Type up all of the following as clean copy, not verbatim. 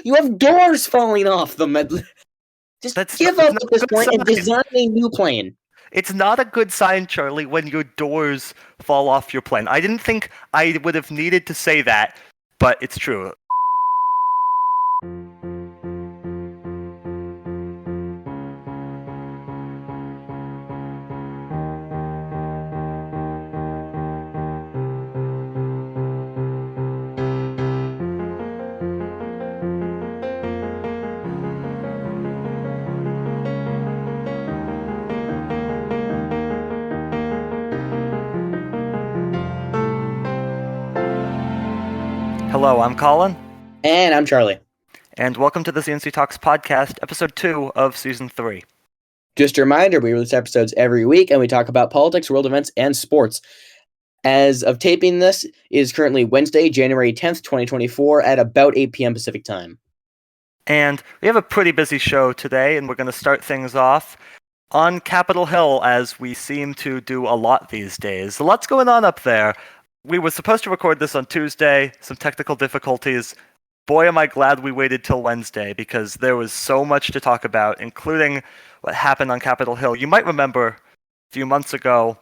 You have doors falling off them. Just give up at this point and design a new plane. It's not a good sign, Charlie, when your doors fall off your plane. I didn't think I would have needed to say that, but it's true. Hello, I'm Colin. And I'm Charlie. And welcome to the C&C Talks podcast, episode 2 of season 3. Just a reminder, we release episodes every week, and we talk about politics, world events, and sports. As of taping this, it is currently Wednesday, January 10th, 2024, at about 8 p.m. Pacific time. And we have a pretty busy show today, and we're going to start things off on Capitol Hill, as we seem to do a lot these days. A lot's going on up there. We were supposed to record this on Tuesday, some technical difficulties. Boy, am I glad we waited till Wednesday, because there was so much to talk about, including what happened on Capitol Hill. You might remember a few months ago,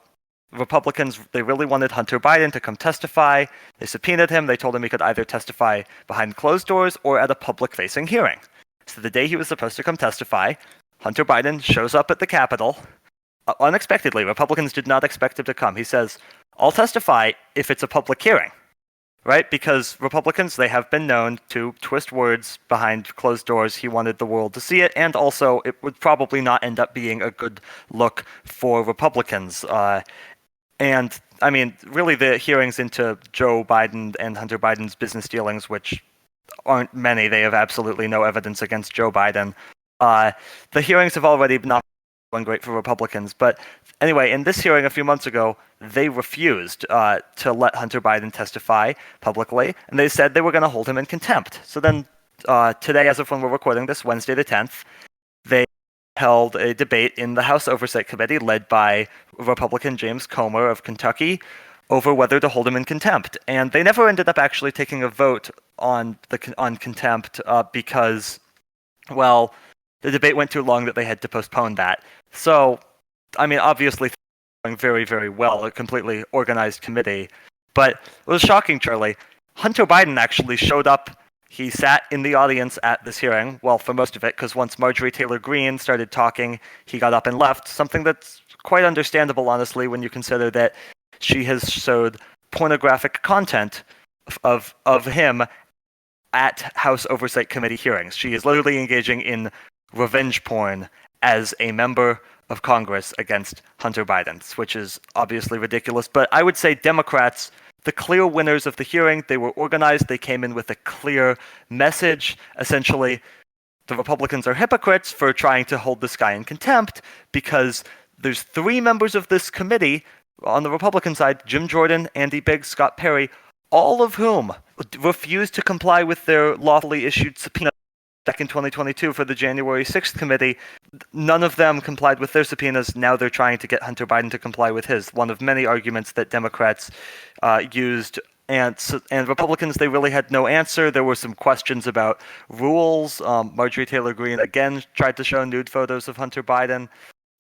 Republicans, they really wanted Hunter Biden to come testify. They subpoenaed him. They told him he could either testify behind closed doors or at a public-facing hearing. So the day he was supposed to come testify, Hunter Biden shows up at the Capitol. Unexpectedly, Republicans did not expect him to come. He says, "I'll testify if it's a public hearing," right? Because Republicans, they have been known to twist words behind closed doors. He wanted the world to see it, and also it would probably not end up being a good look for Republicans. And, I mean, really the hearings into Joe Biden and Hunter Biden's business dealings, which aren't many, they have absolutely no evidence against Joe Biden. The hearings have already not been great for Republicans, but anyway, in this hearing a few months ago, they refused to let Hunter Biden testify publicly, and they said they were going to hold him in contempt. So then today, as of when we're recording this, Wednesday the 10th, they held a debate in the House Oversight Committee led by Republican James Comer of Kentucky over whether to hold him in contempt. And they never ended up actually taking a vote on contempt because, well, the debate went too long that they had to postpone that. So, I mean, obviously, going very, very well, a completely organized committee. But it was shocking, Charlie. Hunter Biden actually showed up. He sat in the audience at this hearing, well, for most of it, because once Marjorie Taylor Greene started talking, he got up and left, something that's quite understandable, honestly, when you consider that she has showed pornographic content of him at House Oversight Committee hearings. She is literally engaging in revenge porn as a member of Congress against Hunter Biden, which is obviously ridiculous. But I would say Democrats, the clear winners of the hearing, they were organized, they came in with a clear message. Essentially, the Republicans are hypocrites for trying to hold this guy in contempt because there's 3 members of this committee on the Republican side, Jim Jordan, Andy Biggs, Scott Perry, all of whom refused to comply with their lawfully issued subpoena back in 2022 for the January 6th committee. None of them complied with their subpoenas. Now they're trying to get Hunter Biden to comply with his. One of many arguments that Democrats used. And Republicans, they really had no answer. There were some questions about rules. Marjorie Taylor Greene, again, tried to show nude photos of Hunter Biden.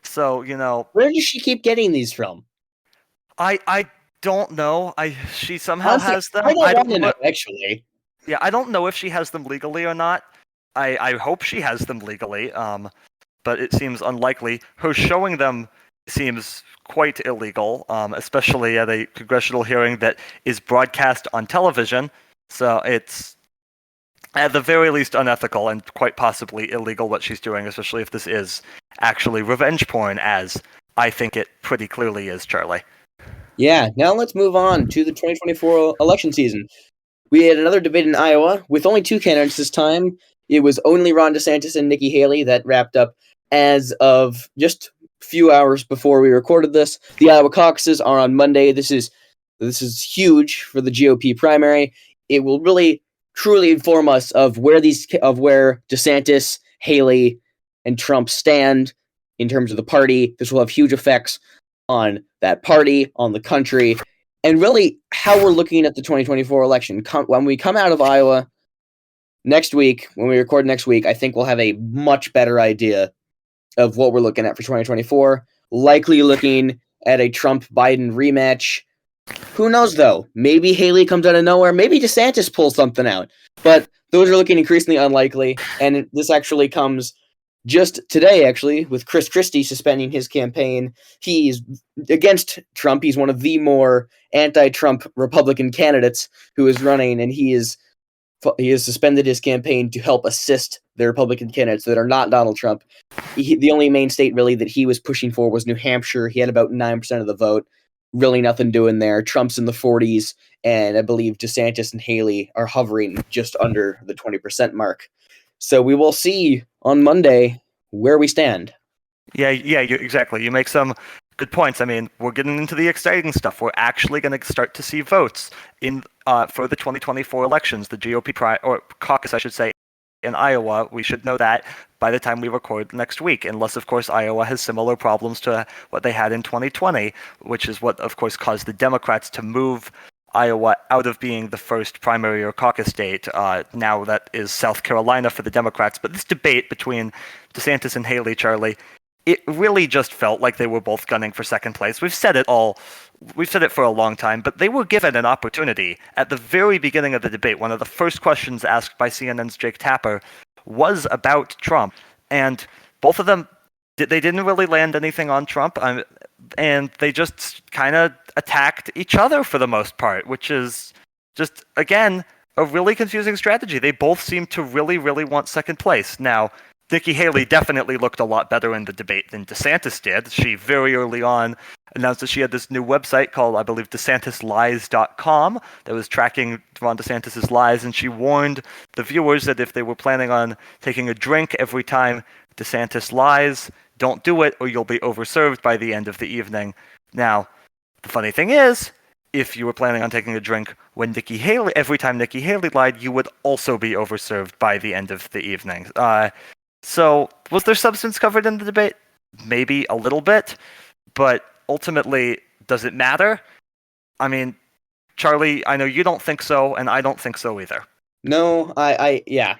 So, you know... Where does she keep getting these from? I don't know. She somehow Honestly, has them. I don't want to know, actually. Yeah, I don't know if she has them legally or not. I hope she has them legally, but it seems unlikely. Her showing them seems quite illegal, especially at a congressional hearing that is broadcast on television. So it's, at the very least, unethical and quite possibly illegal what she's doing, especially if this is actually revenge porn, as I think it pretty clearly is, Charlie. Yeah, now let's move on to the 2024 election season. We had another debate in Iowa with only 2 candidates this time. It was only Ron DeSantis and Nikki Haley that wrapped up as of just a few hours before we recorded this. The Iowa caucuses are on Monday. This is huge for the GOP primary. It will really truly inform us of where DeSantis, Haley, and Trump stand in terms of the party. This will have huge effects on that party, on the country, and really how we're looking at the 2024 election. When we come out of Iowa, next week, when we record next week, I think we'll have a much better idea of what we're looking at for 2024. Likely looking at a Trump-Biden rematch. Who knows, though? Maybe Haley comes out of nowhere. Maybe DeSantis pulls something out. But those are looking increasingly unlikely. And this actually comes just today, actually, with Chris Christie suspending his campaign. He's against Trump. He's one of the more anti-Trump Republican candidates who is running, and he has suspended his campaign to help assist the Republican candidates that are not Donald Trump. The only main state, really, that he was pushing for was New Hampshire. He had about 9% of the vote. Really nothing doing there. Trump's in the 40s, and I believe DeSantis and Haley are hovering just under the 20% mark. So we will see on Monday where we stand. Yeah, exactly. You make some good points. I mean, we're getting into the exciting stuff. We're actually going to start to see votes in for the 2024 elections, the GOP caucus, I should say, in Iowa. We should know that by the time we record next week, unless, of course, Iowa has similar problems to what they had in 2020, which is what, of course, caused the Democrats to move Iowa out of being the first primary or caucus state. Now that is South Carolina for the Democrats. But this debate between DeSantis and Haley, Charlie, it really just felt like they were both gunning for second place. We've said it for a long time, but they were given an opportunity at the very beginning of the debate. One of the first questions asked by CNN's Jake Tapper was about Trump, and both of them, they didn't really land anything on Trump, and they just kind of attacked each other for the most part, which is just, again, a really confusing strategy. They both seem to really, really want second place. Now, Nikki Haley definitely looked a lot better in the debate than DeSantis did. She very early on announced that she had this new website called, I believe, DeSantisLies.com that was tracking Ron DeSantis' lies, and she warned the viewers that if they were planning on taking a drink every time DeSantis lies, don't do it or you'll be overserved by the end of the evening. Now, the funny thing is, if you were planning on taking a drink when every time Nikki Haley lied, you would also be overserved by the end of the evening. So, was there substance covered in the debate? Maybe a little bit, but ultimately, does it matter? I mean, Charlie, I know you don't think so, and I don't think so either. No, yeah.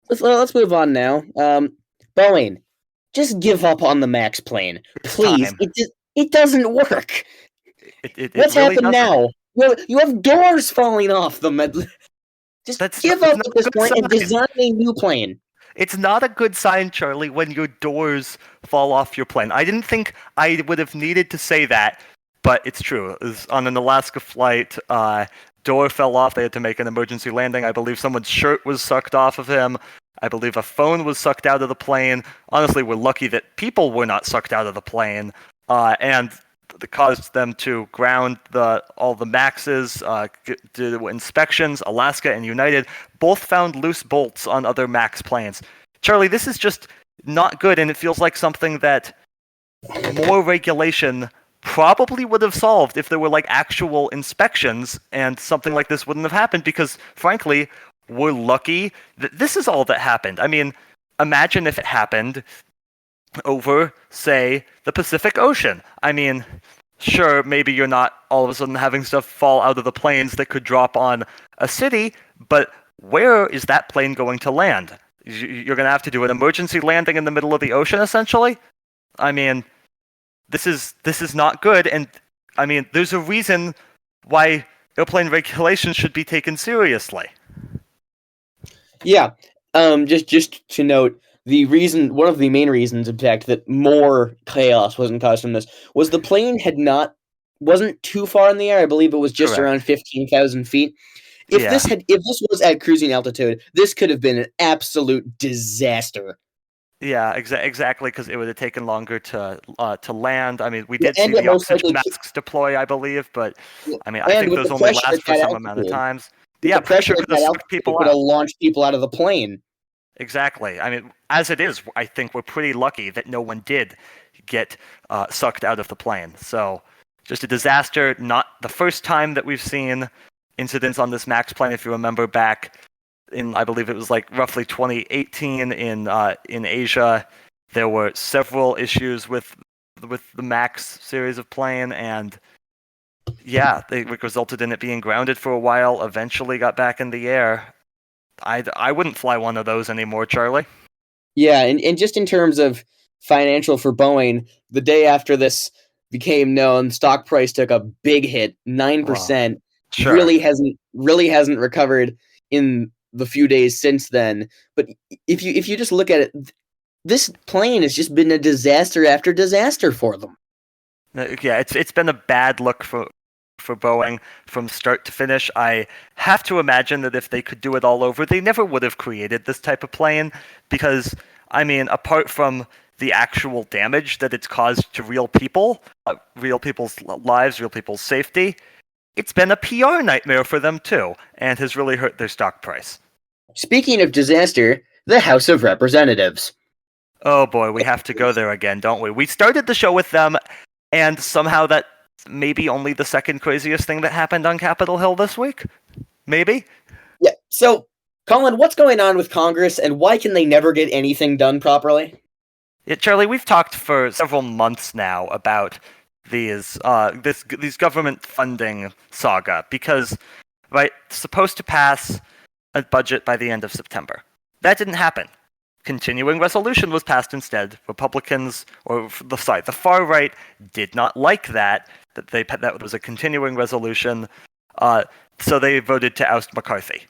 Let's move on now. Boeing, just give up on the Max plane, please. It doesn't work. What's really happened now? You have doors falling off them. Just give up at this point and design a new plane. It's not a good sign, Charlie, when your doors fall off your plane. I didn't think I would have needed to say that, but it's true. It was on an Alaska flight, door fell off. They had to make an emergency landing. I believe someone's shirt was sucked off of him. I believe a phone was sucked out of the plane. Honestly, we're lucky that people were not sucked out of the plane, and it caused them to ground all the Maxes, do inspections. Alaska and United both found loose bolts on other Max planes. Charlie, this is just not good, and it feels like something that more regulation probably would have solved if there were like actual inspections, and something like this wouldn't have happened because, frankly, we're lucky that this is all that happened. I mean, imagine if it happened over, say, the Pacific Ocean. I mean, sure, maybe you're not all of a sudden having stuff fall out of the planes that could drop on a city, but where is that plane going to land? You're going to have to do an emergency landing in the middle of the ocean, essentially? I mean, this is not good, and I mean, there's a reason why airplane regulations should be taken seriously. Yeah, just to note, one of the main reasons, in fact, that more chaos wasn't caused from this was the plane wasn't too far in the air. I believe it was just around 15,000 feet. If this was at cruising altitude, this could have been an absolute disaster. Yeah, exactly, because it would have taken longer to land. I mean, we did see the oxygen masks deploy, I believe, but I mean, I think those only last for some amount of times. Yeah, pressure could have sucked people out. Could have launched people out of the plane. Exactly. I mean, as it is, I think we're pretty lucky that no one did get sucked out of the plane. So, just a disaster. Not the first time that we've seen incidents on this MAX plane. If you remember back in, I believe it was like roughly 2018 in Asia, there were several issues with the MAX series of plane, and yeah, they resulted in it being grounded for a while. Eventually, got back in the air. I wouldn't fly one of those anymore, Charlie. Yeah, and just in terms of financial for Boeing, the day after this became known, stock price took a big hit, 9%. Sure. Really hasn't recovered in the few days since then. But if you just look at it, this plane has just been a disaster after disaster for them. Yeah, it's been a bad look for Boeing from start to finish. I have to imagine that if they could do it all over, they never would have created this type of plane because, I mean, apart from the actual damage that it's caused to real people, real people's lives, real people's safety, it's been a PR nightmare for them too, and has really hurt their stock price. Speaking of disaster, the House of Representatives. Oh boy, we have to go there again, don't we? We started the show with them, and somehow that maybe only the second craziest thing that happened on Capitol Hill this week? Maybe? Yeah, so, Colin, what's going on with Congress, and why can they never get anything done properly? Yeah, Charlie, we've talked for several months now about these government funding saga, because, right, supposed to pass a budget by the end of September. That didn't happen. Continuing resolution was passed instead. Republicans, the far right, did not like that was a continuing resolution, so they voted to oust McCarthy.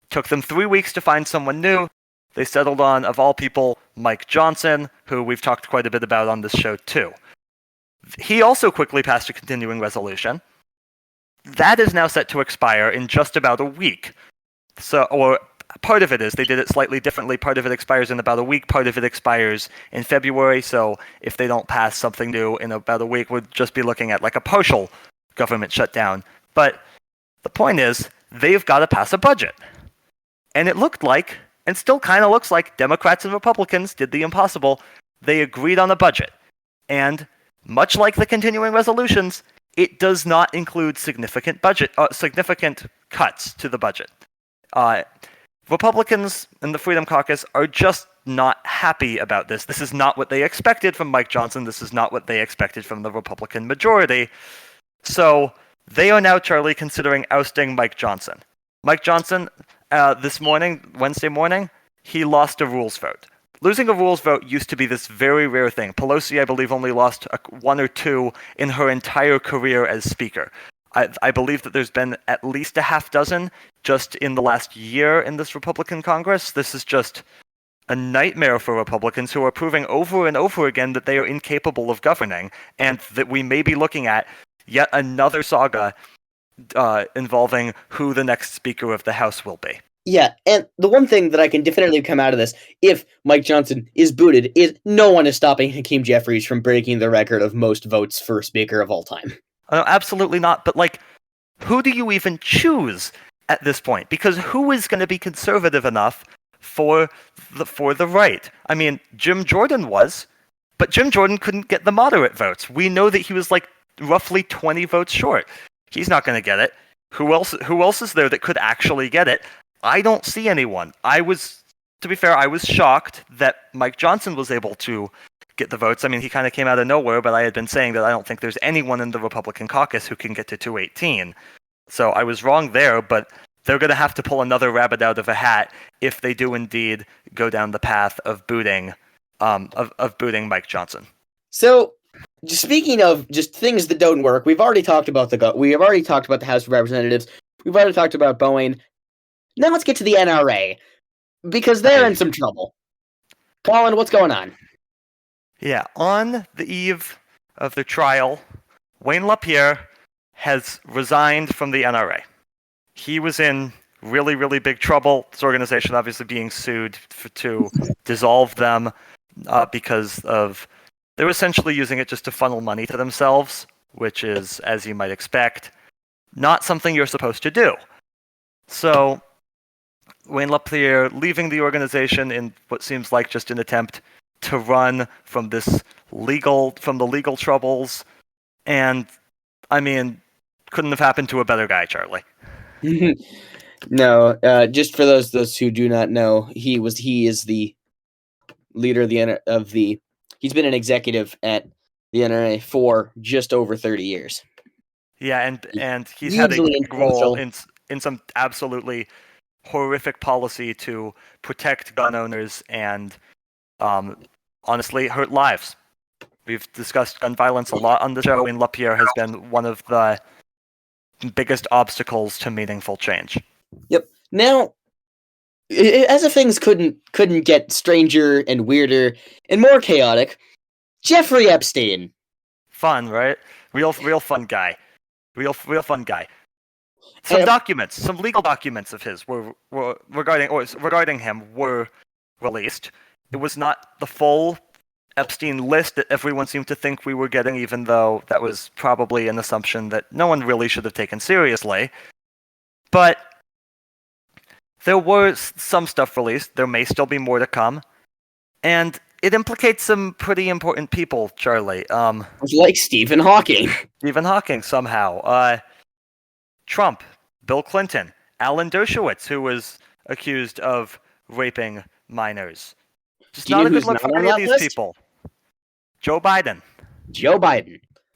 Took them 3 weeks to find someone new. They settled on, of all people, Mike Johnson, who we've talked quite a bit about on this show too. He also quickly passed a continuing resolution. That is now set to expire in just about a week. Part of it is, they did it slightly differently. Part of it expires in about a week, part of it expires in February, so if they don't pass something new in about a week, we'd just be looking at like a partial government shutdown. But the point is, they've got to pass a budget. And it looked like, and still kind of looks like, Democrats and Republicans did the impossible. They agreed on a budget. And much like the continuing resolutions, it does not include significant cuts to the budget. Republicans and the Freedom Caucus are just not happy about this. This is not what they expected from Mike Johnson. This is not what they expected from the Republican majority. So they are now, Charlie, considering ousting Mike Johnson. Mike Johnson, this morning, Wednesday morning, he lost a rules vote. Losing a rules vote used to be this very rare thing. Pelosi, I believe, only lost one or two in her entire career as Speaker. I believe that there's been at least a half dozen just in the last year in this Republican Congress. This is just a nightmare for Republicans who are proving over and over again that they are incapable of governing, and that we may be looking at yet another saga involving who the next Speaker of the House will be. Yeah, and the one thing that I can definitively come out of this, if Mike Johnson is booted, is no one is stopping Hakeem Jeffries from breaking the record of most votes for Speaker of all time. Absolutely not, but who do you even choose at this point? Because who is going to be conservative enough for the right? I mean, Jim Jordan was, but Jim Jordan couldn't get the moderate votes. We know that he was roughly 20 votes short. He's not going to get it. Who else is there that could actually get it? I don't see anyone. To be fair, I was shocked that Mike Johnson was able to get the votes. I mean, he kind of came out of nowhere, but I had been saying that I don't think there's anyone in the Republican caucus who can get to 218. So I was wrong there, but they're going to have to pull another rabbit out of a hat if they do indeed go down the path of booting Mike Johnson. So, speaking of just things that don't work, we've already talked about the House of Representatives. We've already talked about Boeing. Now let's get to the NRA, because they're in some trouble. Colin, what's going on? Yeah, on the eve of the trial, Wayne LaPierre has resigned from the NRA. He was in really, really big trouble. This organization obviously being sued to dissolve them because they were essentially using it just to funnel money to themselves, which is, as you might expect, not something you're supposed to do. So Wayne LaPierre leaving the organization in what seems like just an attempt to run from the legal troubles, and I mean, couldn't have happened to a better guy, Charlie. No, just for those who do not know, he is the leader of the. He's been an executive at the NRA for just over 30 years. Yeah, and he's had a big role in some absolutely horrific policy to protect gun owners and honestly hurt lives. We've discussed gun violence a lot on the show, and LaPierre has been one of the biggest obstacles to meaningful change. Yep. Now, as if things couldn't get stranger and weirder and more chaotic, Jeffrey Epstein. Fun, right? Real fun guy. Real fun guy. Some legal documents of his were regarding him were released. It was not the full Epstein list that everyone seemed to think we were getting, even though that was probably an assumption that no one really should have taken seriously. But there was some stuff released. There may still be more to come. And it implicates some pretty important people, Charlie. Like Stephen Hawking. Stephen Hawking, somehow. Trump, Bill Clinton, Alan Dershowitz, who was accused of raping minors. Just not a good look for any of these people. Joe Biden.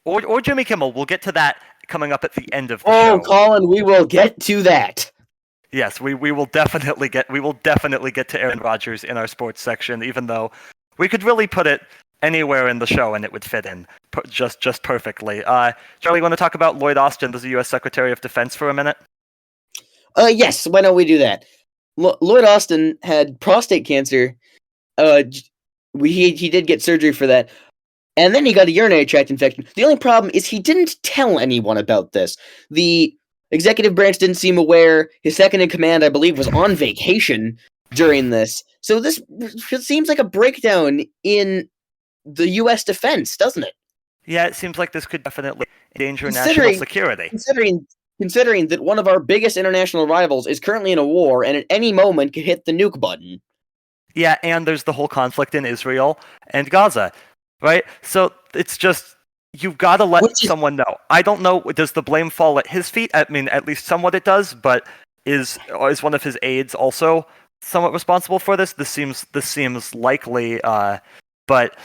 Or Jimmy Kimmel. We'll get to that coming up at the end of the show. Oh, Colin, we will get to that. Yes, we will definitely get to Aaron Rodgers in our sports section, even though we could really put it anywhere in the show and it would fit in just perfectly. Charlie, you want to talk about Lloyd Austin, the U.S. Secretary of Defense, for a minute? Yes, why don't we do that? Lloyd Austin had prostate cancer. He did get surgery for that. And then he got a urinary tract infection. The only problem is he didn't tell anyone about this. The executive branch didn't seem aware. His second-in-command, I believe, was on vacation during this. So this seems like a breakdown in the U.S. defense, doesn't it? Yeah, it seems like this could definitely endanger national security. Considering that one of our biggest international rivals is currently in a war and at any moment could hit the nuke button. Yeah, and there's the whole conflict in Israel and Gaza, right? So it's just, you've got to let someone know. I don't know, does the blame fall at his feet? I mean, at least somewhat it does, but is one of his aides also somewhat responsible for this? This seems likely, but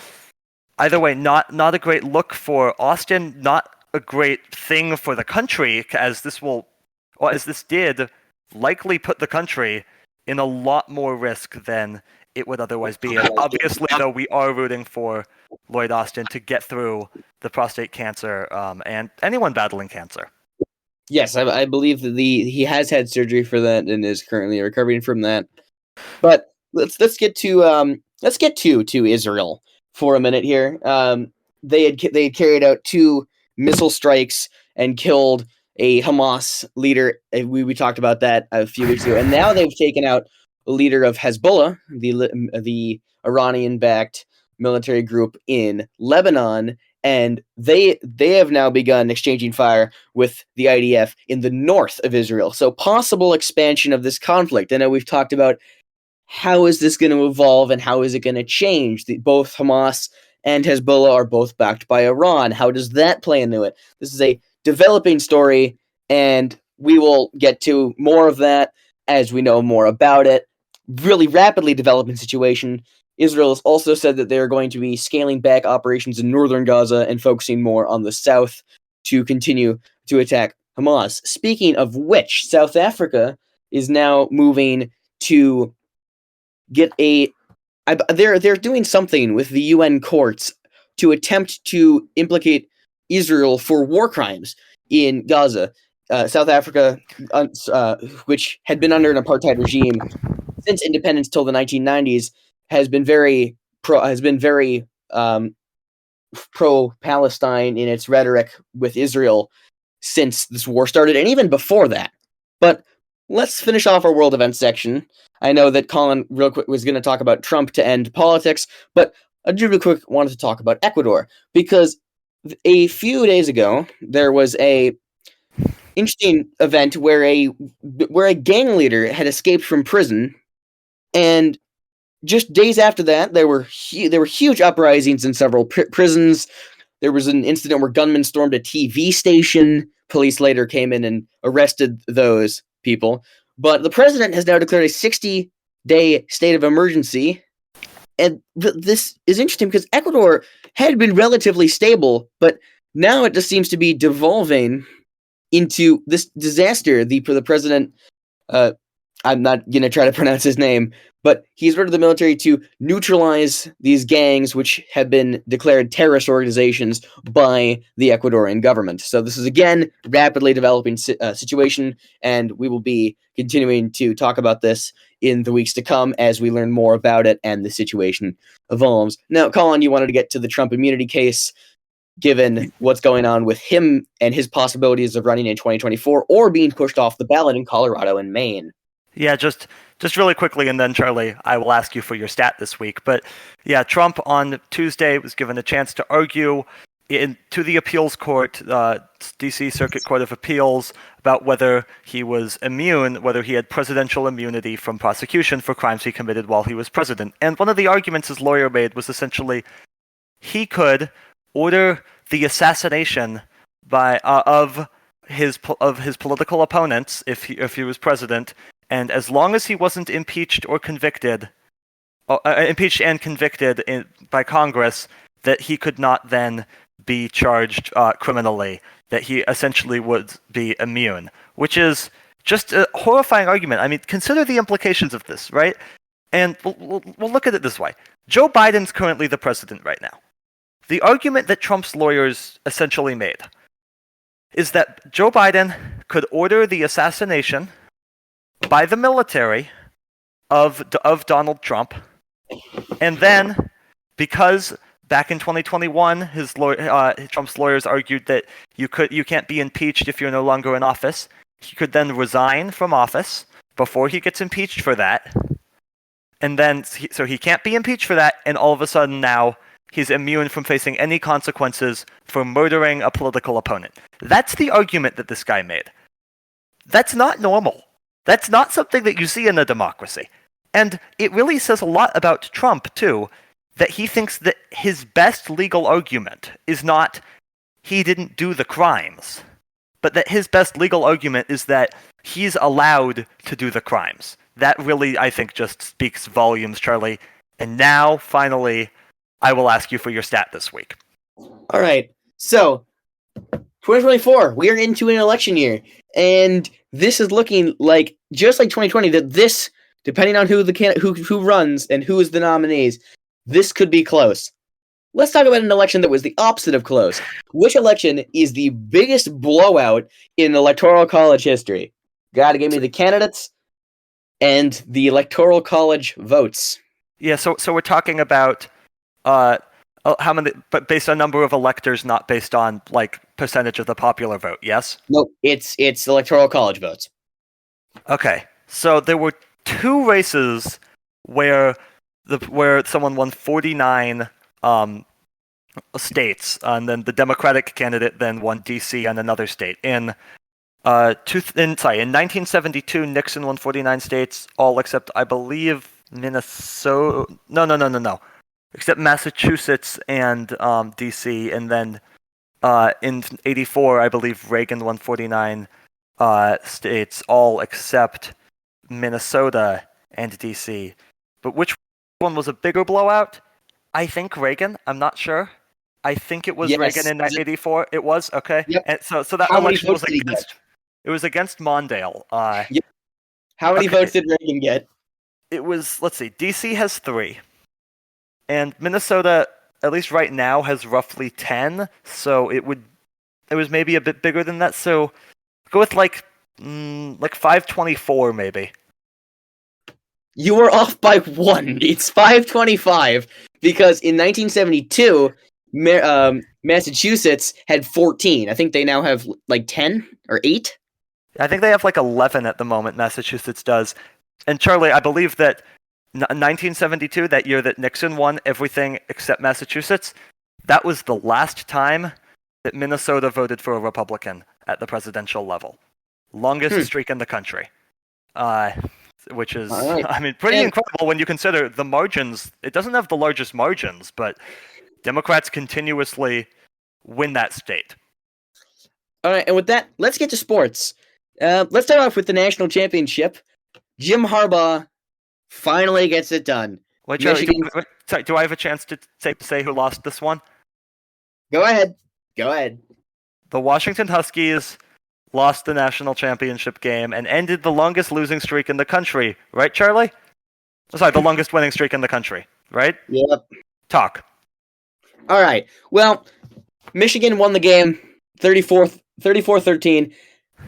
either way, not a great look for Austin, not a great thing for the country, as this did likely put the country in a lot more risk than it would otherwise be. And obviously, though, we are rooting for Lloyd Austin to get through the prostate cancer and anyone battling cancer. Yes, I believe that he has had surgery for that and is currently recovering from that. But let's get to Israel for a minute here. They had carried out 2 missile strikes and killed a Hamas leader. We talked about that a few weeks ago, and now they've taken out the leader of Hezbollah, the Iranian-backed military group in Lebanon, and they have now begun exchanging fire with the IDF in the north of Israel. So possible expansion of this conflict. I know we've talked about how is this going to evolve and how is it going to change. Both Hamas and Hezbollah are both backed by Iran. How does that play into it? This is a developing story, and we will get to more of that as we know more about it. Really rapidly developing situation. Israel has also said that they are going to be scaling back operations in northern Gaza and focusing more on the south to continue to attack Hamas. Speaking of which, South Africa is now moving to get they're doing something with the UN courts to attempt to implicate Israel for war crimes in Gaza. South Africa, which had been under an apartheid regime since independence till the 1990s, has been very pro-Palestine in its rhetoric with Israel since this war started, and even before that. But let's finish off our world events section. I know that Colin, real quick, was going to talk about Trump to end politics, but I do real quick wanted to talk about Ecuador, because a few days ago, there was a interesting event where a gang leader had escaped from prison, and just days after that, there were huge uprisings in several prisons. There was an incident where gunmen stormed a TV station. Police later came in and arrested those people. But the president has now declared a 60-day state of emergency. And this is interesting because Ecuador had been relatively stable, but now it just seems to be devolving into this disaster. The president I'm not going to try to pronounce his name, but he's ordered the military to neutralize these gangs, which have been declared terrorist organizations by the Ecuadorian government. So this is, again, rapidly developing situation, and we will be continuing to talk about this in the weeks to come as we learn more about it and the situation evolves. Now, Colin, you wanted to get to the Trump immunity case, given what's going on with him and his possibilities of running in 2024 or being pushed off the ballot in Colorado and Maine. Yeah, just really quickly, and then, Charlie, I will ask you for your stat this week. But yeah, Trump on Tuesday was given a chance to argue to the appeals court, D.C. Circuit Court of Appeals, about whether he was immune, whether he had presidential immunity from prosecution for crimes he committed while he was president. And one of the arguments his lawyer made was essentially he could order the assassination of his political opponents if he was president. And as long as he wasn't impeached and convicted by Congress, that he could not then be charged criminally, that he essentially would be immune, which is just a horrifying argument. I mean, consider the implications of this, right? And we'll look at it this way. Joe Biden's currently the president right now. The argument that Trump's lawyers essentially made is that Joe Biden could order the assassination by the military of Donald Trump, and then because back in 2021, Trump's lawyers argued that you can't be impeached if you're no longer in office, he could then resign from office before he gets impeached for that, and then so he can't be impeached for that, and all of a sudden now he's immune from facing any consequences for murdering a political opponent. That's the argument that this guy made. That's not normal. That's not something that you see in a democracy. And it really says a lot about Trump, too, that he thinks that his best legal argument is not he didn't do the crimes, but that his best legal argument is that he's allowed to do the crimes. That really, I think, just speaks volumes, Charlie. And now, finally, I will ask you for your stat this week. All right. So, 2024, we are into an election year. And this is looking like, just like 2020, that this, depending on who runs and who is the nominees, this could be close. Let's talk about an election that was the opposite of close. Which election is the biggest blowout in Electoral College history? Gotta give me the candidates and the Electoral College votes. Yeah, so we're talking about how many, but based on number of electors, not based on like percentage of the popular vote. Yes. Nope. It's Electoral College votes. Okay, so there were two races where someone won 49 states, and then the Democratic candidate then won D.C. and another state. In 1972, Nixon won 49 states, all except, I believe, Minnesota. No. Except Massachusetts and D.C. And then in 84, I believe Reagan won 49 states, all except Minnesota and D.C. But which one was a bigger blowout? I think Reagan. I'm not sure. I think it was Reagan in 1984. It was? Okay. Yep. And so that election was against Mondale. Yep. How many votes did Reagan get? It was, let's see, D.C. has 3. And Minnesota, at least right now, has roughly 10. So it was maybe a bit bigger than that. So go with like 524 maybe. You were off by 1. It's 525 because in 1972, Massachusetts had 14. I think they now have like 10 or 8. I think they have like 11 at the moment. Massachusetts does. And Charlie, I believe that 1972, that year that Nixon won everything except Massachusetts, that was the last time that Minnesota voted for a Republican at the presidential level. Longest streak in the country. Which is, right. I mean, pretty incredible when you consider the margins. It doesn't have the largest margins, but Democrats continuously win that state. All right, and with that, let's get to sports. Let's start off with the national championship. Jim Harbaugh finally gets it done. Wait, Charlie, do I have a chance to say who lost this one? Go ahead. The Washington Huskies lost the national championship game, and ended the longest losing streak in the country. Right, Charlie? Sorry, the longest winning streak in the country. Right? Yep. Talk. All right. Well, Michigan won the game 34-13.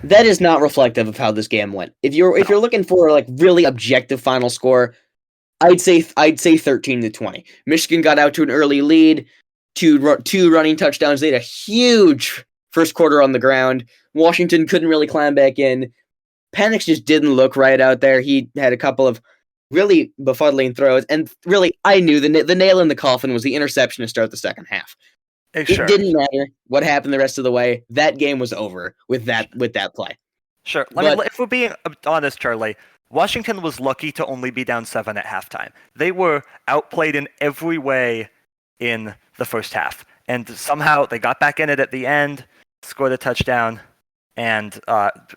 That is not reflective of how this game went. If you're looking for like really objective final score, I'd say 13-20. Michigan got out to an early lead, two running touchdowns. They had a huge first quarter on the ground. Washington couldn't really climb back in. Penix just didn't look right out there. He had a couple of really befuddling throws, and really, I knew the nail in the coffin was the interception to start the second half. Sure. It didn't matter what happened the rest of the way. That game was over with that play. Sure. If we're being honest, Charlie, Washington was lucky to only be down 7 at halftime. They were outplayed in every way in the first half, and somehow they got back in it at the end, scored a touchdown, and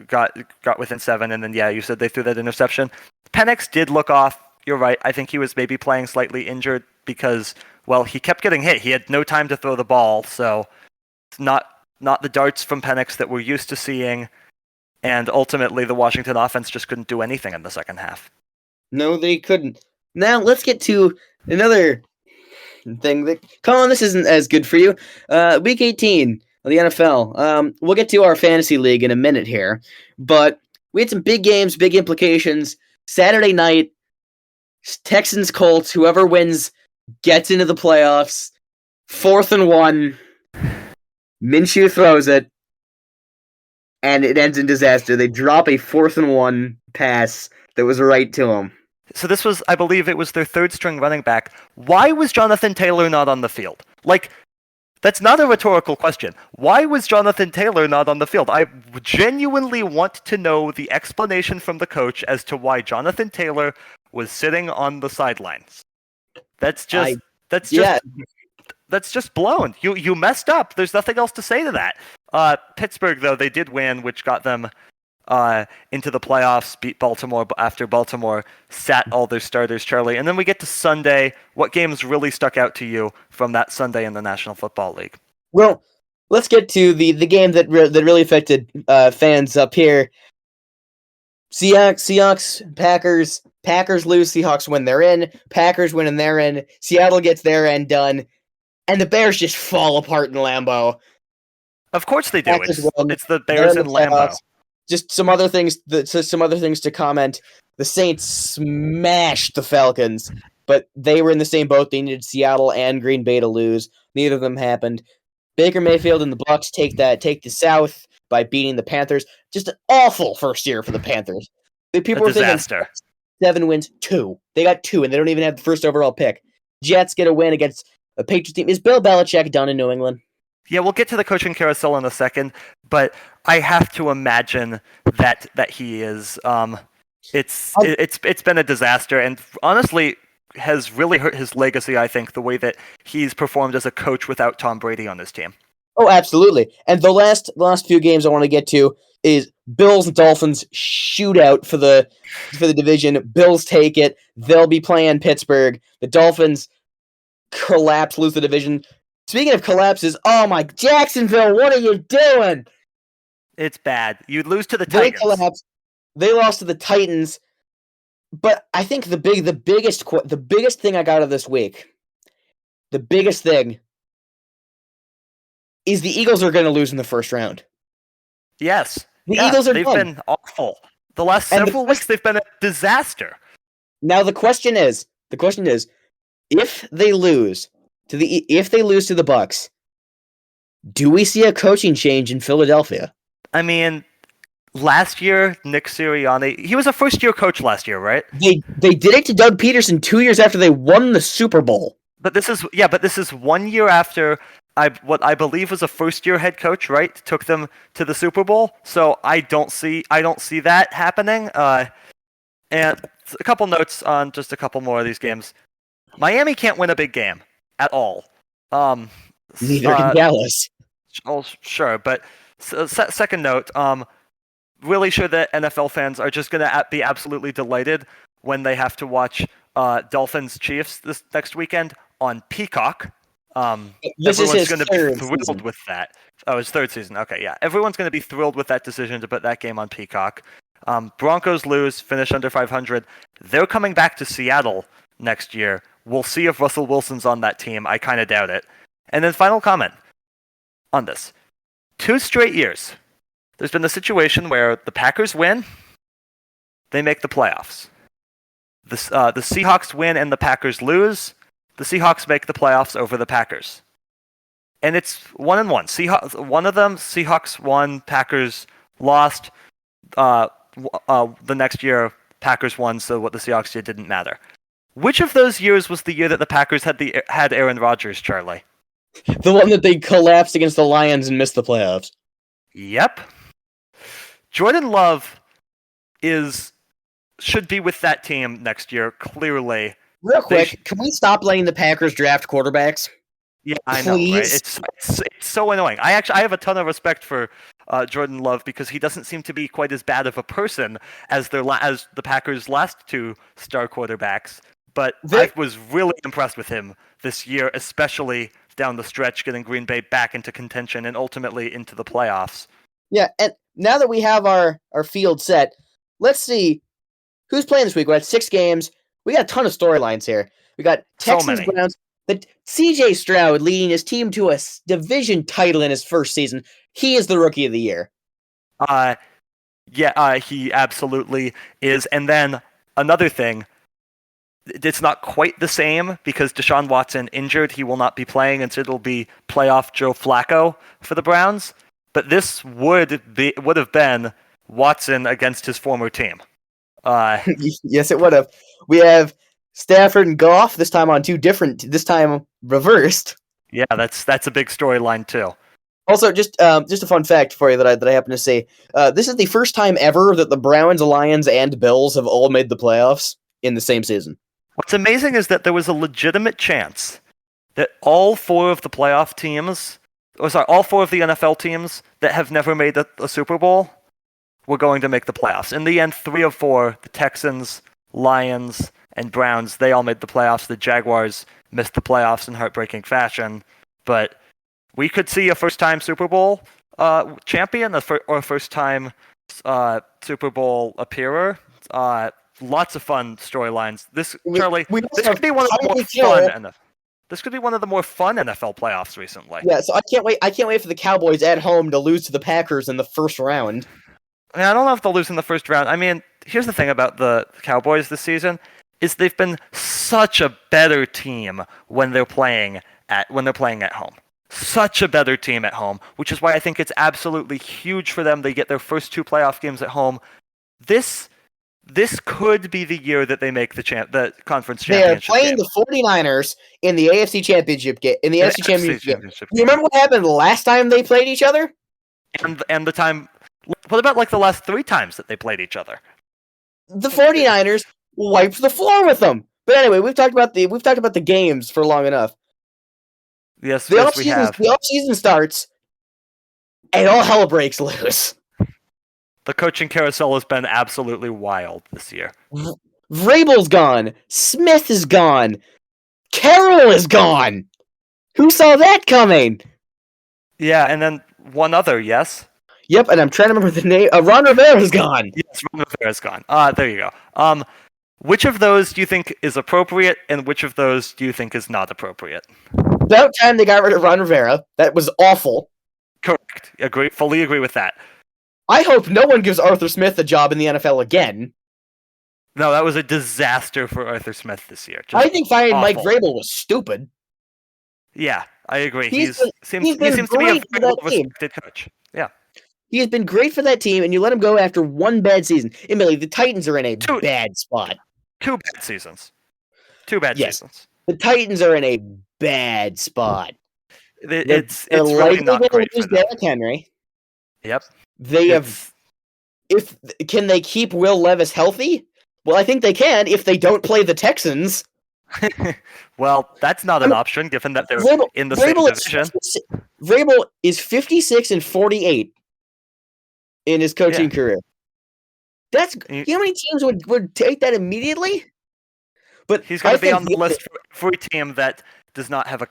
got within 7. And then, yeah, you said they threw that interception. Penix did look off. You're right. I think he was maybe playing slightly injured because, well, he kept getting hit. He had no time to throw the ball, so it's not the darts from Penix that we're used to seeing. And ultimately, the Washington offense just couldn't do anything in the second half. No, they couldn't. Now, let's get to another thing. Colin, this isn't as good for you. Week 18 of the NFL. We'll get to our fantasy league in a minute here. But we had some big games, big implications. Saturday night, Texans, Colts, whoever wins gets into the playoffs. 4th and 1. Minshew throws it. And it ends in disaster. They drop a 4th and 1 pass that was right to him. So this was, I believe it was their third string running back. Why was Jonathan Taylor not on the field? Like, that's not a rhetorical question. Why was Jonathan Taylor not on the field? I genuinely want to know the explanation from the coach as to why Jonathan Taylor was sitting on the sidelines. That's just blown. You messed up. There's nothing else to say to that. Pittsburgh, though, they did win, which got them into the playoffs, beat Baltimore after Baltimore sat all their starters, Charlie. And then we get to Sunday. What games really stuck out to you from that Sunday in the National Football League? Well, let's get to the game that really affected fans up here. Seahawks, Packers. Packers lose, Seahawks win, they're in. Packers win and they're in. Seattle gets their end done. And the Bears just fall apart in Lambeau. Of course they do. It's the Bears in Lambeau. Just some other things to comment. The Saints smashed the Falcons, but they were in the same boat. They needed Seattle and Green Bay to lose. Neither of them happened. Baker Mayfield and the Bucs take the South by beating the Panthers. Just an awful first year for the Panthers. People were thinking 7 wins, 2. They got 2, and they don't even have the first overall pick. Jets get a win against a Patriots team. Is Bill Belichick done in New England? Yeah, we'll get to the coaching carousel in a second, but I have to imagine that he is. It's been a disaster, and honestly, has really hurt his legacy. I think the way that he's performed as a coach without Tom Brady on his team. Oh, absolutely. And the last few games I want to get to is Bills Dolphins shootout for the division. Bills take it. They'll be playing Pittsburgh. The Dolphins collapse, lose the division. Speaking of collapses, oh my, Jacksonville, what are you doing? It's bad. You lose to the Titans. They collapsed. They lost to the Titans. But I think the biggest thing I got out of this week, the biggest thing is the Eagles are going to lose in the first round. Yes. The Eagles are they've done. Been awful. The last several weeks they've been a disaster. Now the question is, if they lose to the Bucs, do we see a coaching change in Philadelphia? I mean, last year Nick Sirianni, he was a first-year coach last year, right? They did it to Doug Peterson 2 years after they won the Super Bowl. But this is 1 year after what I believe was a first-year head coach, right? Took them to the Super Bowl. So I don't see that happening. And a couple notes on just a couple more of these games. Miami can't win a big game at all. Neither can Dallas. Oh, sure, but second note, really sure that NFL fans are just going to be absolutely delighted when they have to watch Dolphins Chiefs this next weekend on Peacock. This is his going to be third thrilled season. with that. Oh, his third season. Okay, yeah. Everyone's going to be thrilled with that decision to put that game on Peacock. Broncos lose, finish under 500. They're coming back to Seattle next year. We'll see if Russell Wilson's on that team. I kind of doubt it. And then final comment on this. 2 straight years, there's been a situation where the Packers win, they make the playoffs. The Seahawks win and the Packers lose. The Seahawks make the playoffs over the Packers. And it's 1-1. One of them, Seahawks won, Packers lost. The next year, Packers won, so what the Seahawks did didn't matter. Which of those years was the year that the Packers had Aaron Rodgers, Charlie? The one that they collapsed against the Lions and missed the playoffs. Yep. Jordan Love should be with that team next year, clearly. Real quick, can we stop letting the Packers draft quarterbacks? Yeah, I know, right? It's so annoying. I have a ton of respect for Jordan Love because he doesn't seem to be quite as bad of a person as the Packers' last 2 star quarterbacks. But I was really impressed with him this year, especially down the stretch, getting Green Bay back into contention and ultimately into the playoffs. Yeah, and now that we have our field set, let's see who's playing this week. We got 6 games. We got a ton of storylines here. We got Texans, Browns. CJ Stroud leading his team to a division title in his first season. He is the rookie of the year. He absolutely is. And then another thing, it's not quite the same because Deshaun Watson injured. He will not be playing, and so it'll be playoff Joe Flacco for the Browns. But this would have been Watson against his former team. Yes, it would have. We have Stafford and Goff this time this time reversed. Yeah, that's a big storyline too. Also, just a fun fact for you that I happen to say. This is the first time ever that the Browns, Lions, and Bills have all made the playoffs in the same season. What's amazing is that there was a legitimate chance that all 4 of the playoff teams, all 4 of the NFL teams that have never made a Super Bowl were going to make the playoffs. In the end, 3 of 4, the Texans, Lions, and Browns, they all made the playoffs. The Jaguars missed the playoffs in heartbreaking fashion. But we could see a first-time Super Bowl champion or a first-time Super Bowl appearer. Lots of fun storylines. This could be one of the more fun. This could be one of the more fun NFL playoffs recently. Yeah, so I can't wait for the Cowboys at home to lose to the Packers in the first round. I don't know if they'll lose in the first round. I mean, here's the thing about the Cowboys this season is they've been such a better team when they're playing at home. Such a better team at home, which is why I think it's absolutely huge for them. They get their first 2 playoff games at home. This could be the year that they make the conference championship. They are playing the 49ers in the AFC Championship game. In the AFC Championship game. You remember what happened the last time they played each other? And the time. What about like the last 3 times that they played each other? The 49ers wiped the floor with them. But anyway, we've talked about the games for long enough. Yes, we have. The offseason starts, and all hell breaks loose. The coaching carousel has been absolutely wild this year. Vrabel's gone. Smith is gone. Carroll is gone. Who saw that coming? Yeah, and then one other, yes? Yep, and I'm trying to remember the name. Ron Rivera's gone. Yes, Ron Rivera's gone. There you go. Which of those do you think is appropriate, and which of those do you think is not appropriate? About time they got rid of Ron Rivera. That was awful. Correct. Fully agree with that. I hope no one gives Arthur Smith a job in the NFL again. No, that was a disaster for Arthur Smith this year. I think firing Mike Vrabel was stupid. Yeah, I agree. He seems to be a very respected coach. Yeah. He has been great for that team, and you let him go after one bad season. Admittedly, the Titans are in a bad spot. 2 bad seasons. 2 bad seasons. The Titans are in a bad spot. It's really not great for them. Derrick Henry. Yep. Can they keep Will Levis healthy? Well, I think they can if they don't play the Texans. Well, that's not an option given that they're in the same division. Vrabel is 56-48 in his coaching career. You know how many teams would take that immediately? But he's going to be on the list for a team that does not have a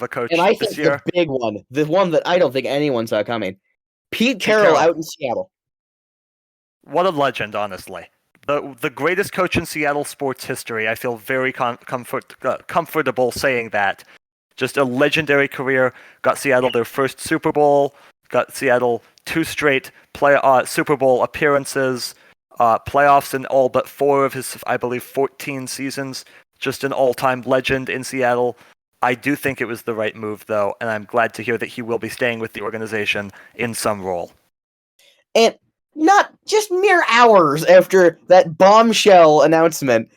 coach And I this think year. the big one, the one that I don't think anyone saw coming, Pete Carroll out in Seattle. What a legend, honestly. The greatest coach in Seattle sports history. I feel very comfortable saying that. Just a legendary career. Got Seattle their first Super Bowl. Got Seattle 2 straight Super Bowl appearances. Playoffs in all but 4 of his, I believe, 14 seasons. Just an all-time legend in Seattle. I do think it was the right move, though, and I'm glad to hear that he will be staying with the organization in some role. And not just mere hours after that bombshell announcement,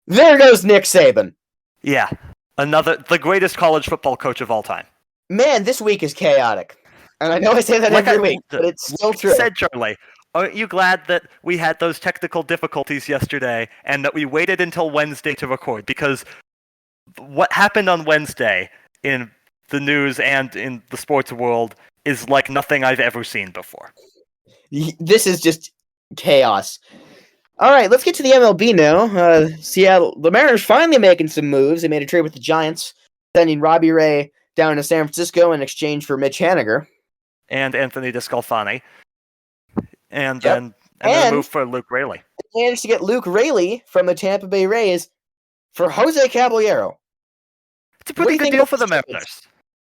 there goes Nick Saban. Yeah, the greatest college football coach of all time. Man, this week is chaotic. And I know I say that every week, but it's still true. Said Charlie, aren't you glad that we had those technical difficulties yesterday and that we waited until Wednesday to record? Because what happened on Wednesday in the news and in the sports world is like nothing I've ever seen before. This is just chaos. All right, let's get to the MLB now. Seattle, the Mariners finally making some moves. They made a trade with the Giants, sending Robbie Ray down to San Francisco in exchange for Mitch Haniger. And Anthony DeSclafani. And then a move for Luke Raley. They managed to get Luke Raley from the Tampa Bay Rays for Jose Caballero. It's a pretty good deal for the Mariners.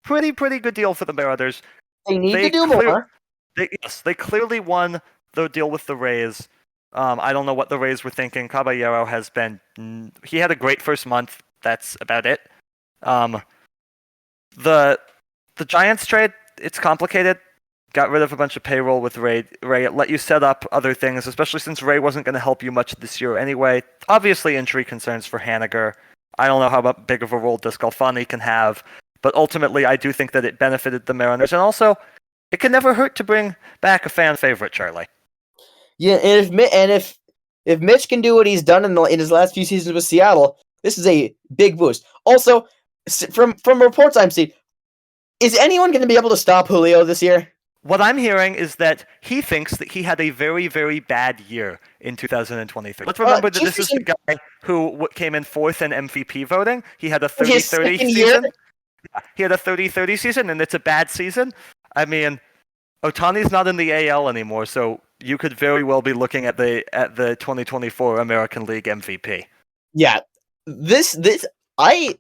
Pretty good deal for the Mariners. They need to do more. They clearly won the deal with the Rays. I don't know what the Rays were thinking. Caballero has been... He had a great first month. That's about it. The Giants trade, it's complicated. Got rid of a bunch of payroll with Ray. It let you set up other things, especially since Ray wasn't going to help you much this year anyway. Obviously, injury concerns for Haniger. I don't know how big of a role DeSclafani can have, but ultimately, I do think that it benefited the Mariners, and also, it can never hurt to bring back a fan favorite, Charlie. Yeah, and if Mitch can do what he's done in his last few seasons with Seattle, this is a big boost. Also, from reports I'm seeing, is anyone going to be able to stop Julio this year? What I'm hearing is that he thinks that he had a very, very bad year in 2023. Let's remember that this is the guy who came in 4th in MVP voting. He had a 30-30 season. Yeah, he had a 30-30 season, and it's a bad season. I mean, Ohtani's not in the AL anymore, so you could very well be looking at the 2024 American League MVP. Yeah, I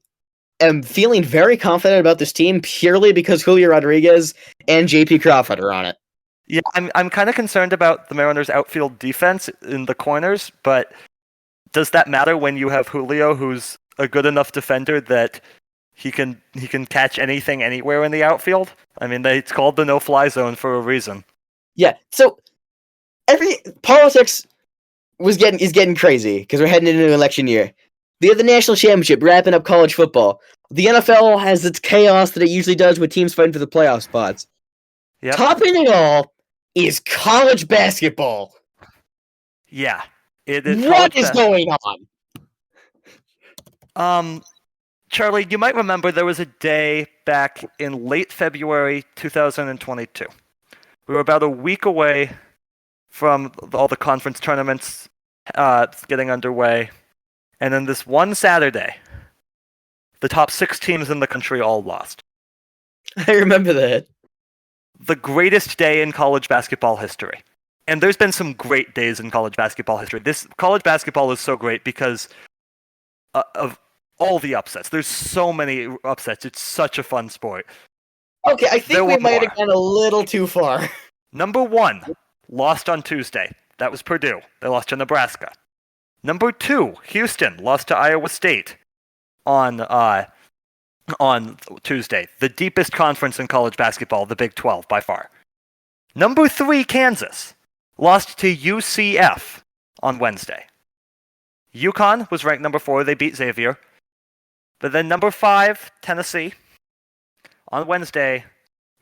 am feeling very confident about this team purely because Julio Rodriguez and JP Crawford are on it. Yeah, I'm kind of concerned about the Mariners' outfield defense in the corners, but does that matter when you have Julio, who's a good enough defender that he can catch anything anywhere in the outfield? I mean, it's called the no-fly zone for a reason. Yeah, so politics is getting crazy because we're heading into an election year. We have the national championship wrapping up college football. The NFL has its chaos that it usually does with teams fighting for the playoff spots. Yep. Topping it all is college basketball. Yeah. What is going on? Charlie, you might remember there was a day back in late February 2022. We were about a week away from all the conference tournaments getting underway. And then this one Saturday, the top 6 teams in the country all lost. I remember that. The greatest day in college basketball history. And there's been some great days in college basketball history. This college basketball is so great because of all the upsets. There's so many upsets. It's such a fun sport. Okay, I think we might have gone a little too far. Number 1, lost on Tuesday. That was Purdue. They lost to Nebraska. Number 2, Houston lost to Iowa State on Tuesday. The deepest conference in college basketball, the Big 12 by far. Number 3, Kansas lost to UCF on Wednesday. UConn was ranked number 4. They beat Xavier. But then number 5, Tennessee, on Wednesday,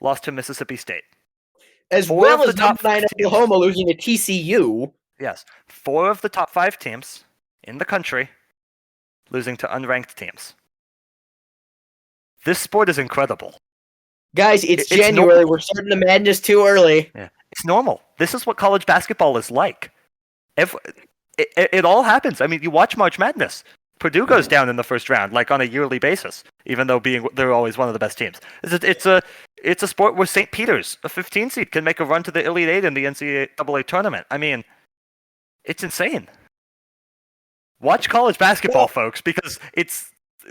lost to Mississippi State. As well as number 9 Oklahoma losing to TCU. Yes. 4 of the top 5 teams in the country losing to unranked teams. This sport is incredible. Guys, it's January. We're starting the madness too early. Yeah. It's normal. This is what college basketball is like. It all happens. I mean, you watch March Madness. Purdue goes down in the first round, like on a yearly basis, even though they're always one of the best teams. It's a sport where St. Peter's, a 15 seed, can make a run to the Elite Eight in the NCAA tournament. I mean, it's insane. Watch college basketball, folks, because it's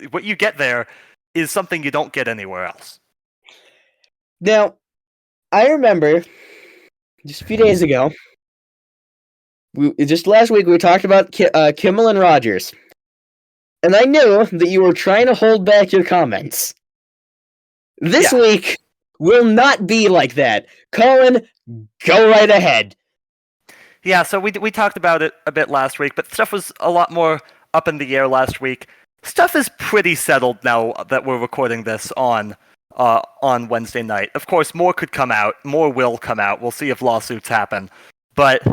what you get there is something you don't get anywhere else. Now, I remember just a few days ago, just last week, we talked about Kimmel and Rodgers. And I knew that you were trying to hold back your comments. This week will not be like that. Colin, go right ahead. Yeah, so we talked about it a bit last week, but stuff was a lot more up in the air last week. Stuff is pretty settled now that we're recording this on Wednesday night. Of course, more could come out. More will come out. We'll see if lawsuits happen. But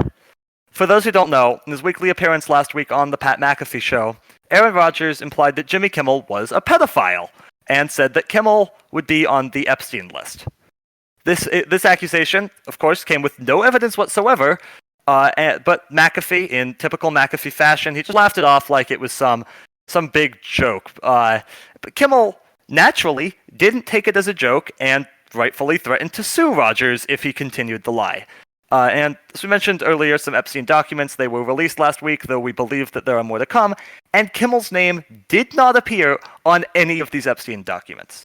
for those who don't know, in his weekly appearance last week on the Pat McAfee show, Aaron Rodgers implied that Jimmy Kimmel was a pedophile and said that Kimmel would be on the Epstein list. This accusation, of course, came with no evidence whatsoever, but McAfee, in typical McAfee fashion, he just laughed it off like it was some big joke. But Kimmel naturally didn't take it as a joke and rightfully threatened to sue Rodgers if he continued the lie. And as we mentioned earlier, some Epstein documents, they were released last week, though we believe that there are more to come, and Kimmel's name did not appear on any of these Epstein documents.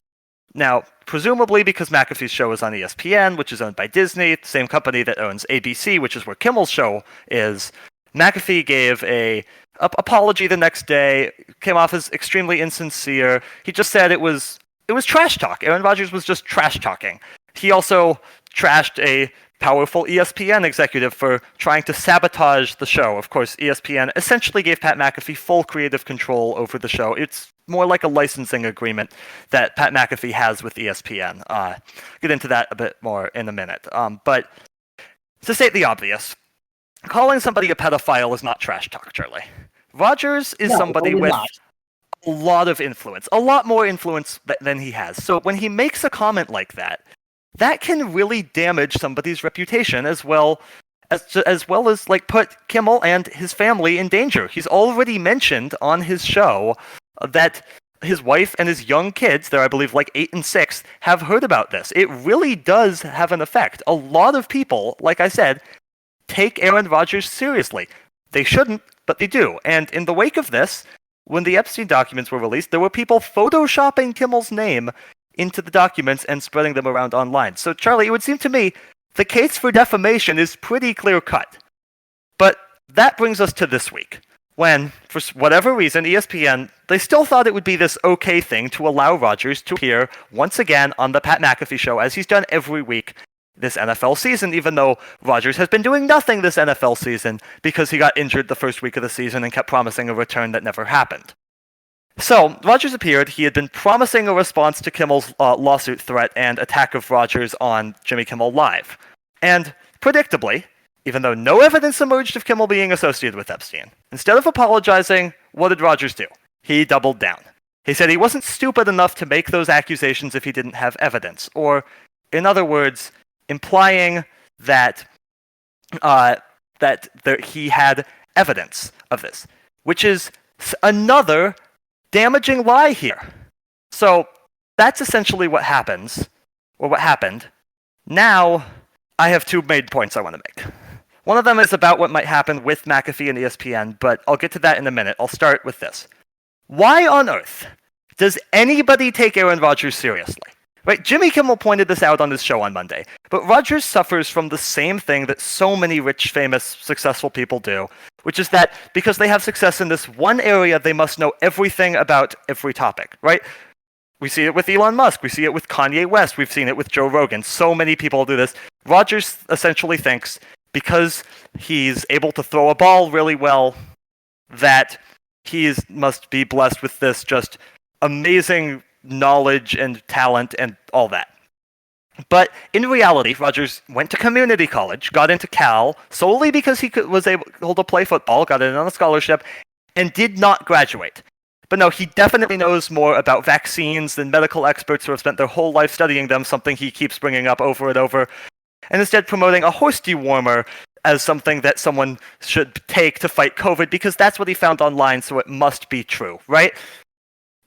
Now, presumably because McAfee's show is on ESPN, which is owned by Disney, the same company that owns ABC, which is where Kimmel's show is, McAfee gave an apology the next day, came off as extremely insincere. He just said it was trash talk. Aaron Rodgers was just trash talking. He also trashed a powerful ESPN executive for trying to sabotage the show. Of course, ESPN essentially gave Pat McAfee full creative control over the show. It's more like a licensing agreement that Pat McAfee has with ESPN. Get into that a bit more in a minute. But to state the obvious, calling somebody a pedophile is not trash talk, Charlie. Rodgers is somebody with a lot of influence, a lot more influence than he has. So when he makes a comment like that, that can really damage somebody's reputation as well as like put Kimmel and his family in danger. He's already mentioned on his show that his wife and his young kids, they're I believe like 8 and 6, have heard about this. It really does have an effect. A lot of people, like I said, take Aaron Rodgers seriously. They shouldn't, but they do. And in the wake of this, when the Epstein documents were released, there were people photoshopping Kimmel's name into the documents and spreading them around online. So, Charlie, it would seem to me the case for defamation is pretty clear-cut. But that brings us to this week, when, for whatever reason, ESPN, they still thought it would be this okay thing to allow Rodgers to appear once again on the Pat McAfee show, as he's done every week this NFL season, even though Rodgers has been doing nothing this NFL season because he got injured the first week of the season and kept promising a return that never happened. So, Rodgers appeared. He had been promising a response to Kimmel's lawsuit threat and attack of Rodgers on Jimmy Kimmel Live. And, predictably, even though no evidence emerged of Kimmel being associated with Epstein, instead of apologizing, what did Rodgers do? He doubled down. He said he wasn't stupid enough to make those accusations if he didn't have evidence. Or, in other words, implying that he had evidence of this, which is another damaging lie here. So that's essentially what happens, or what happened. Now, I have two main points I want to make. One of them is about what might happen with McAfee and ESPN, but I'll get to that in a minute. I'll start with this. Why on earth does anybody take Aaron Rodgers seriously? Right, Jimmy Kimmel pointed this out on his show on Monday, but Rodgers suffers from the same thing that so many rich, famous, successful people do, which is that because they have success in this one area, they must know everything about every topic, right? We see it with Elon Musk, we see it with Kanye West, we've seen it with Joe Rogan. So many people do this. Rodgers essentially thinks because he's able to throw a ball really well, that he must be blessed with this just amazing knowledge and talent and all that. But in reality, Rodgers went to community college, got into Cal, solely because he was able to play football, got in on a scholarship, and did not graduate. But no, he definitely knows more about vaccines than medical experts who have spent their whole life studying them, something he keeps bringing up over and over, and instead promoting a horse dewormer as something that someone should take to fight COVID because that's what he found online, so it must be true, right?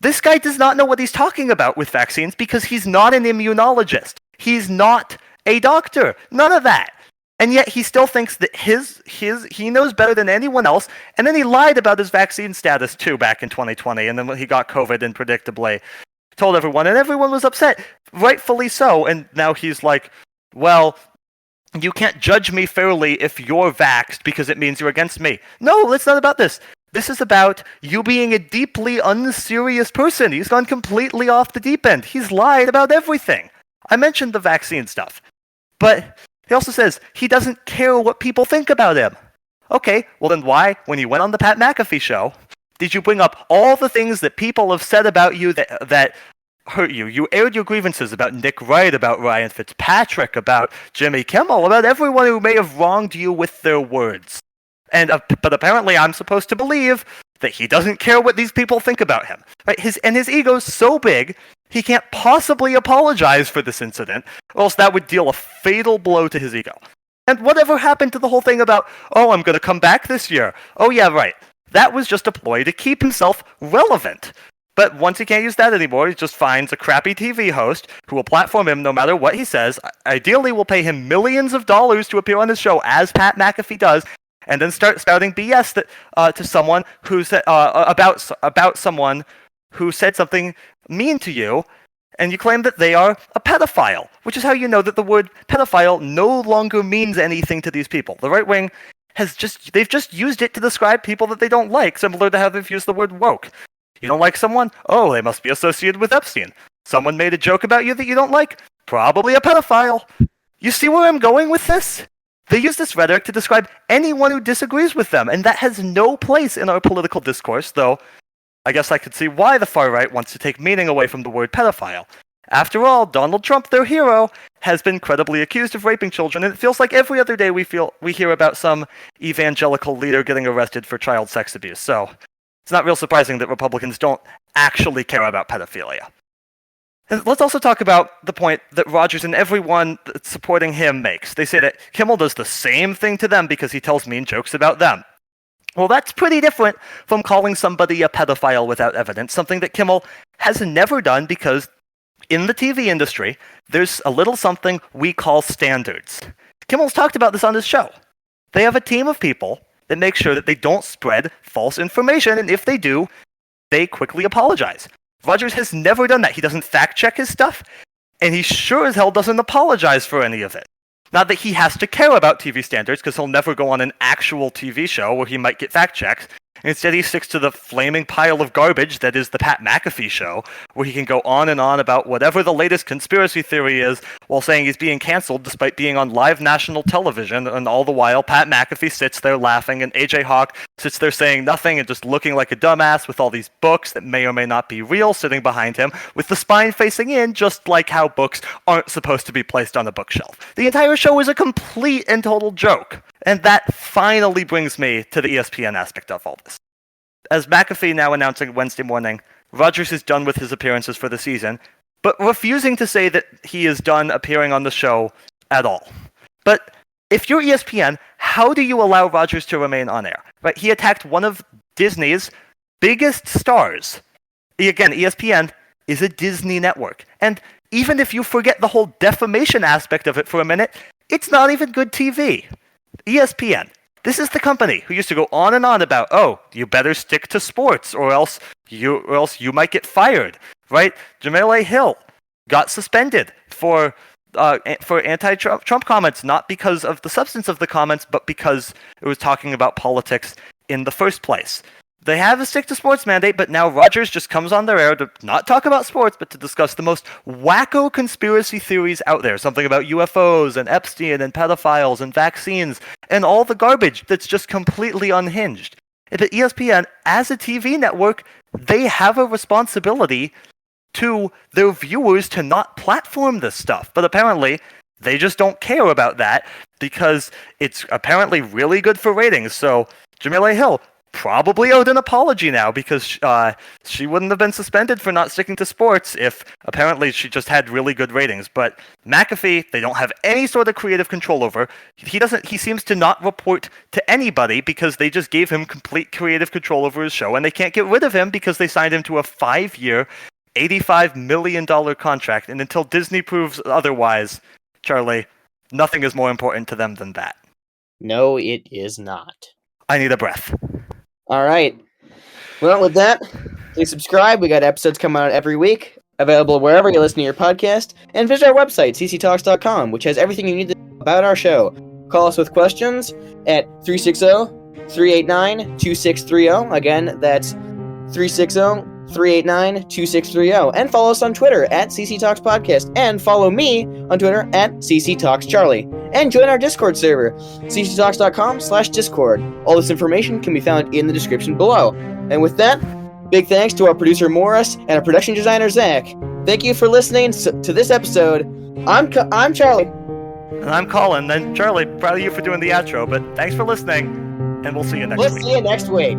This guy does not know what he's talking about with vaccines because he's not an immunologist. He's not a doctor. None of that. And yet he still thinks that he knows better than anyone else, and then he lied about his vaccine status too back in 2020, and then when he got COVID and predictably told everyone, and everyone was upset, rightfully so, and now he's like, well, you can't judge me fairly if you're vaxxed because it means you're against me. No, it's not about this. This is about you being a deeply unserious person. He's gone completely off the deep end. He's lied about everything. I mentioned the vaccine stuff, but he also says he doesn't care what people think about him. Okay, well then why, when you went on the Pat McAfee show, did you bring up all the things that people have said about you that hurt you? You aired your grievances about Nick Wright, about Ryan Fitzpatrick, about Jimmy Kimmel, about everyone who may have wronged you with their words. But apparently I'm supposed to believe that he doesn't care what these people think about him. Right? His ego's so big, he can't possibly apologize for this incident, or else that would deal a fatal blow to his ego. And whatever happened to the whole thing about, oh, I'm going to come back this year. Oh, yeah, right. That was just a ploy to keep himself relevant. But once he can't use that anymore, he just finds a crappy TV host who will platform him no matter what he says, ideally will pay him millions of dollars to appear on his show, as Pat McAfee does, and then start spouting BS to someone who said about someone who said something mean to you, and you claim that they are a pedophile, which is how you know that the word pedophile no longer means anything to these people. The right wing they've just used it to describe people that they don't like, similar to how they've used the word woke. You don't like someone? Oh, they must be associated with Epstein. Someone made a joke about you that you don't like? Probably a pedophile. You see where I'm going with this? They use this rhetoric to describe anyone who disagrees with them, and that has no place in our political discourse, though I guess I could see why the far right wants to take meaning away from the word pedophile. After all, Donald Trump, their hero, has been credibly accused of raping children, and it feels like every other day we hear about some evangelical leader getting arrested for child sex abuse, so it's not real surprising that Republicans don't actually care about pedophilia. And let's also talk about the point that Rodgers and everyone supporting him makes. They say that Kimmel does the same thing to them because he tells mean jokes about them. Well, that's pretty different from calling somebody a pedophile without evidence, something that Kimmel has never done because in the TV industry, there's a little something we call standards. Kimmel's talked about this on his show. They have a team of people that make sure that they don't spread false information, and if they do, they quickly apologize. Rodgers has never done that. He doesn't fact-check his stuff, and he sure as hell doesn't apologize for any of it. Not that he has to care about TV standards, because he'll never go on an actual TV show where he might get fact-checked. Instead, he sticks to the flaming pile of garbage that is the Pat McAfee show, where he can go on and on about whatever the latest conspiracy theory is, while saying he's being cancelled despite being on live national television, and all the while Pat McAfee sits there laughing, and AJ Hawk sits there saying nothing and just looking like a dumbass with all these books that may or may not be real sitting behind him, with the spine facing in, just like how books aren't supposed to be placed on a bookshelf. The entire show is a complete and total joke. And that finally brings me to the ESPN aspect of all this. As McAfee now announcing Wednesday morning, Rodgers is done with his appearances for the season, but refusing to say that he is done appearing on the show at all. But if you're ESPN, how do you allow Rodgers to remain on air? Right? He attacked one of Disney's biggest stars. Again, ESPN is a Disney network. And even if you forget the whole defamation aspect of it for a minute, it's not even good TV. ESPN. This is the company who used to go on and on about, oh, you better stick to sports or else you might get fired, right? Jamele Hill got suspended for anti-Trump comments, not because of the substance of the comments, but because it was talking about politics in the first place. They have a stick to sports mandate, but now Rodgers just comes on their air to not talk about sports, but to discuss the most wacko conspiracy theories out there. Something about UFOs and Epstein and pedophiles and vaccines and all the garbage that's just completely unhinged. And at ESPN, as a TV network, they have a responsibility to their viewers to not platform this stuff. But apparently, they just don't care about that because it's apparently really good for ratings. So, Jamele Hill, probably owed an apology now because she wouldn't have been suspended for not sticking to sports if apparently she just had really good ratings. But McAfee, they don't have any sort of creative control over. He seems to not report to anybody because they just gave him complete creative control over his show, and they can't get rid of him because they signed him to a 5-year, $85 million contract. And until Disney proves otherwise, Charlie, nothing is more important to them than that. No, it is not. I need a breath. All right. Well, with that, please subscribe. We got episodes coming out every week, available wherever you listen to your podcast, and visit our website, cctalks.com, which has everything you need to know about our show. Call us with questions at 360-389-2630. Again, that's 360-389-2630. And follow us on Twitter at CC Talks Podcast. And follow me on Twitter at CC Talks Charlie. And join our Discord server, cctalks.com/Discord. All this information can be found in the description below. And with that, big thanks to our producer Morris and our production designer Zach. Thank you for listening to this episode. I'm Charlie. And I'm Colin. And Charlie, proud of you for doing the outro, but thanks for listening, and we'll see you next week. Let's see you next week.